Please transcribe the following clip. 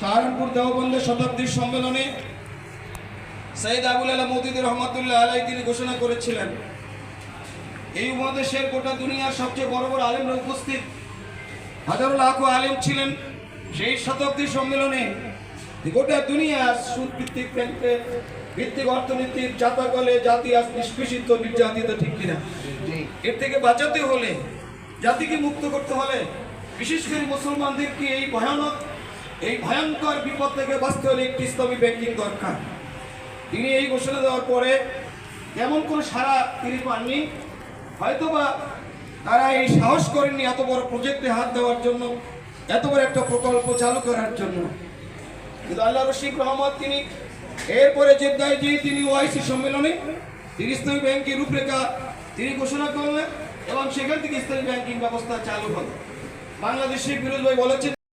সাহারানপুর দেওবন্দের শতাব্দীর সম্মেলনে সৈয়দ আবুল আলা মওদুদী রহমাতুল্লাহ আলাইহি তিনি ঘোষণা করেছিলেন, এই উপমহাদেশের গোটা দুনিয়ার সবচেয়ে বড় বড় আলেমরা উপস্থিত, হাজারো লাখো আলেম ছিলেন। সেই শতাব্দীর সম্মেলনে গোটা দুনিয়া সুদ ভিত্তিক ব্যাংকের ভিত্তিক অর্থনীতির জাতাকলে জাতি আজ নিষ্পেষিত, নির্যাতিত, ঠিক কিনা? এর থেকে বাঁচাতে হলে, জাতিকে মুক্ত করতে হলে, বিশেষ করে মুসলমানদেরকে এই ভয়ঙ্কর বিপদ থেকে বাঁচতে হলে একটি ইসলামী ব্যাংকিং দরকার। তিনি এই ঘোষণা দেওয়ার পরে এমন কোনো সাড়া তিনি পাননি, হয়তোবা তারা এই সাহস করেননি এত বড় প্রজেক্টে হাত দেওয়ার জন্য, এত বড় একটা প্রকল্প চালু করার জন্য। কিন্তু আল্লাহ রশিদ রহমত তিনি এরপরে জেদ্দায় গিয়ে তিনি ওআইসি সম্মেলনে তিনি ইসলামী ব্যাংকের রূপরেখা তিনি ঘোষণা করলেন এবং সেখান থেকে ইসলামী ব্যাংকিং ব্যবস্থা চালু হল। বাংলাদেশের বিরোধী ভাই বলেছেন